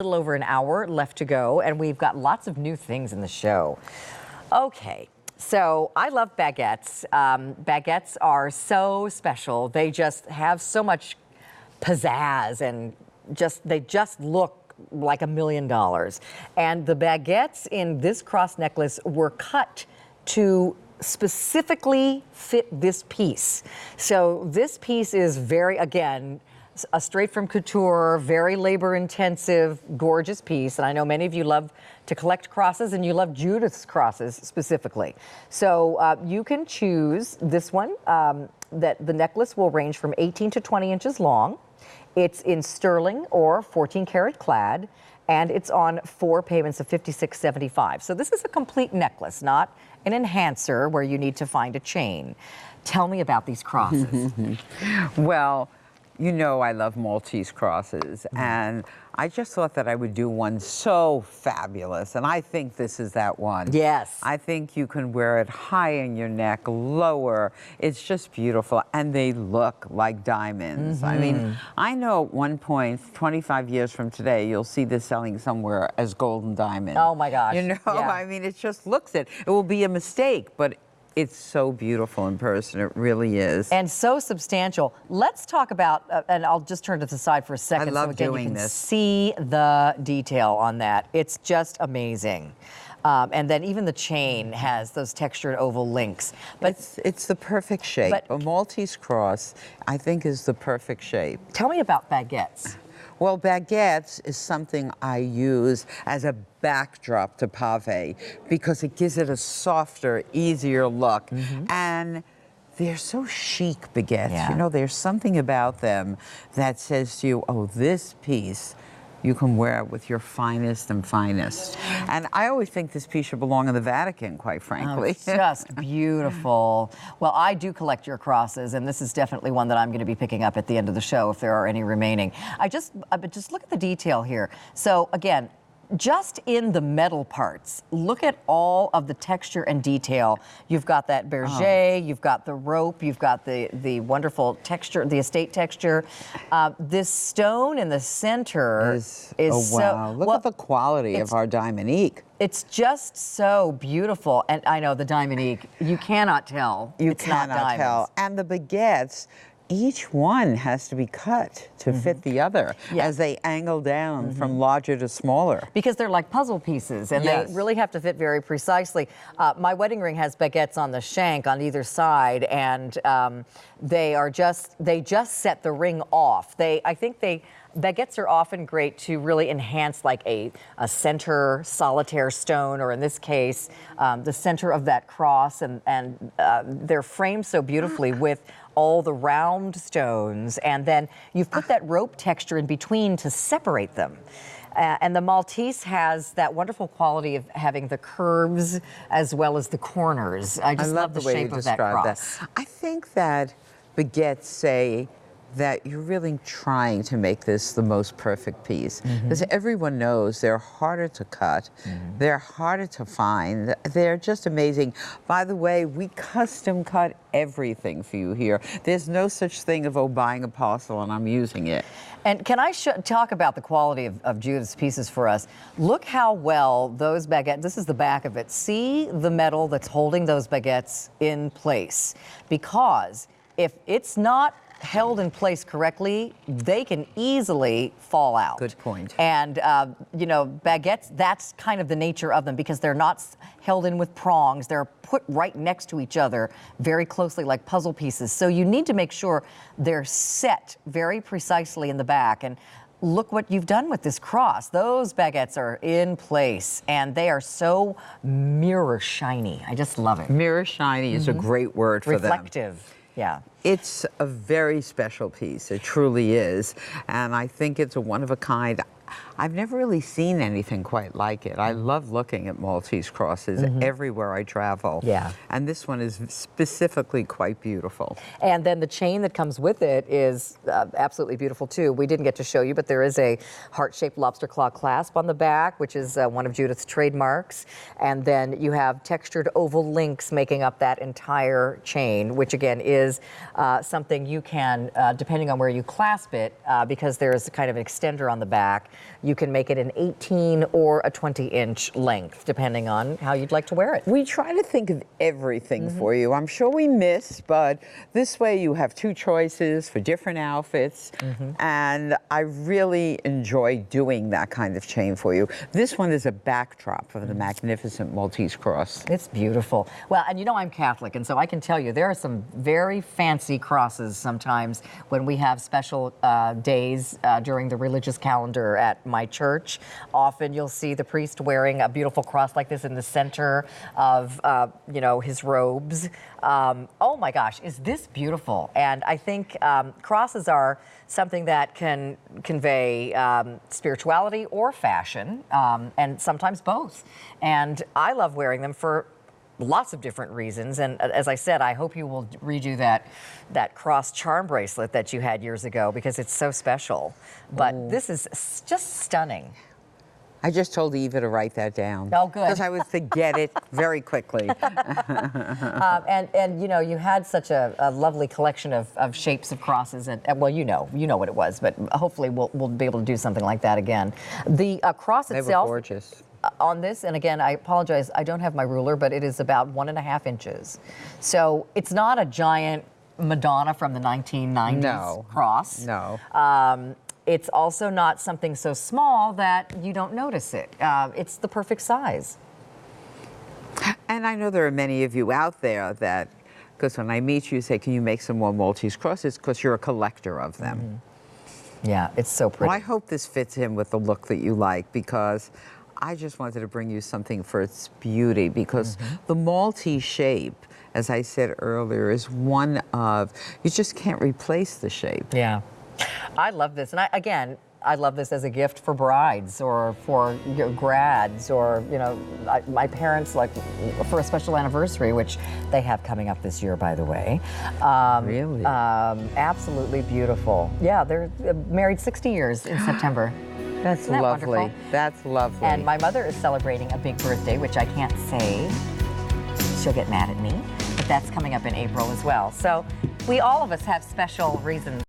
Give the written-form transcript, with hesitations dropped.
Little over an hour left to go, and we've got lots of new things in the show. Okay, so I love baguettes. Baguettes are so special. They just have so much pizzazz, and they just look like $1 million. And the baguettes in this cross necklace were cut to specifically fit this piece. So this piece is very, again, a straight from couture, very labor intensive, gorgeous piece. And I know many of you love to collect crosses, and you love Judith's crosses specifically. So you can choose this one. That the necklace will range from 18 to 20 inches long. It's in sterling or 14 karat clad, and it's on 4 payments of $56.75. So this is a complete necklace, not an enhancer where you need to find a chain. Tell me about these crosses. Well, you know I love Maltese crosses, and I just thought that I would do one so fabulous, and I think this is that one. Yes. I think you can wear it high in your neck, lower. It's just beautiful, and they look like diamonds. I mean, I know at one point, 25 years from today, you'll see this selling somewhere as golden diamond. Oh my gosh. You know, yeah. I mean, it just looks it. It will be a mistake, but it's so beautiful in person. It really is. And so substantial. Let's talk about, and I'll just turn to the side for a second. I love so again, doing you can this. See the detail on that. It's just amazing. And then even the chain has those textured oval links. But It's the perfect shape. A Maltese cross, I think, is the perfect shape. Tell me about baguettes. Well, baguettes is something I use as a backdrop to pave because it gives it a softer, easier look. And they're so chic, baguettes. Yeah. You know, there's something about them that says to you, oh, this piece, you can wear it with your finest and finest. And I always think this piece should belong in the Vatican, quite frankly. Oh, it's just beautiful. Well, I do collect your crosses, and this is definitely one that I'm going to be picking up at the end of the show if there are any remaining. But just look at the detail here. So again, just in the metal parts, look at all of the texture and detail. You've got that berger, you've got the rope, you've got the wonderful texture, the estate texture. This stone in the center is oh, so... wow. Look at the quality of our Diamonique. It's just so beautiful. And I know the Diamonique, you cannot tell. You it's not cannot tell. And the baguettes, each one has to be cut to fit the other as they angle down from larger to smaller. Because they're like puzzle pieces, and they really have to fit very precisely. My wedding ring has baguettes on the shank on either side, and they just set the ring off. Baguettes are often great to really enhance like a center solitaire stone, or in this case, the center of that cross, and they're framed so beautifully with all the round stones, and then you've put that rope texture in between to separate them. And the Maltese has that wonderful quality of having the curves as well as the corners. I just love the way shape you of that describe cross. that. I think that baguettes say that you're really trying to make this the most perfect piece. Because everyone knows they're harder to cut, they're harder to find, they're just amazing. By the way, we custom cut everything for you here. There's no such thing of, oh, buying a parcel and I'm using it. And can I talk about the quality of Judith's pieces for us? Look how well those baguettes, this is the back of it. See the metal that's holding those baguettes in place. Because if it's not held in place correctly, they can easily fall out. Good point. And, you know, baguettes, that's kind of the nature of them because they're not held in with prongs. They're put right next to each other very closely like puzzle pieces. So you need to make sure they're set very precisely in the back. And look what you've done with this cross. Those baguettes are in place, and they are so mirror shiny. I just love it. Mirror shiny is a great word for them. Reflective. Yeah. It's a very special piece. It truly is. And I think it's a one of a kind. I've never really seen anything quite like it. I love looking at Maltese crosses everywhere I travel. Yeah. And this one is specifically quite beautiful. And then the chain that comes with it is absolutely beautiful too. We didn't get to show you, but there is a heart-shaped lobster claw clasp on the back, which is one of Judith's trademarks. And then you have textured oval links making up that entire chain, which again is something you can, depending on where you clasp it, because there's kind of an extender on the back, You can make it an 18 or a 20-inch length, depending on how you'd like to wear it. We try to think of everything for you. I'm sure we miss, but this way you have two choices for different outfits. And I really enjoy doing that kind of chain for you. This one is a backdrop of the magnificent Maltese cross. It's beautiful. Well, and you know I'm Catholic, and so I can tell you there are some very fancy crosses sometimes when we have special days during the religious calendar at my church. Often you'll see the priest wearing a beautiful cross like this in the center of, you know, his robes. Oh my gosh, is this beautiful? And I think crosses are something that can convey spirituality or fashion, and sometimes both. And I love wearing them for lots of different reasons. And as I said, I hope you will redo that cross charm bracelet that you had years ago, because it's so special. But this is just stunning. I just told Eva to write that down. Oh, good. Because I would forget it very quickly. And you know, you had such a lovely collection of shapes of crosses, and well, you know what it was, but hopefully we'll be able to do something like that again. The cross They were itself gorgeous. On this, and again, I apologize, I don't have my ruler, but it is about 1.5 inches. So it's not a giant Madonna from the 1990s cross. No. It's also not something so small that you don't notice it. It's the perfect size. And I know there are many of you out there that, because when I meet you, say, can you make some more Maltese crosses? Because you're a collector of them. Yeah, it's so pretty. Well, I hope this fits in with the look that you like, because I just wanted to bring you something for its beauty, because the Maltese shape, as I said earlier, is one of, you just can't replace the shape. Yeah. I love this. And I love this as a gift for brides or for grads, or, you know, my parents, like for a special anniversary, which they have coming up this year, by the way. Really? Absolutely beautiful. Yeah, they're married 60 years in September. That's Isn't that lovely. wonderful? That's lovely. And my mother is celebrating a big birthday, which I can't say. She'll get mad at me. But that's coming up in April as well. So all of us have special reasons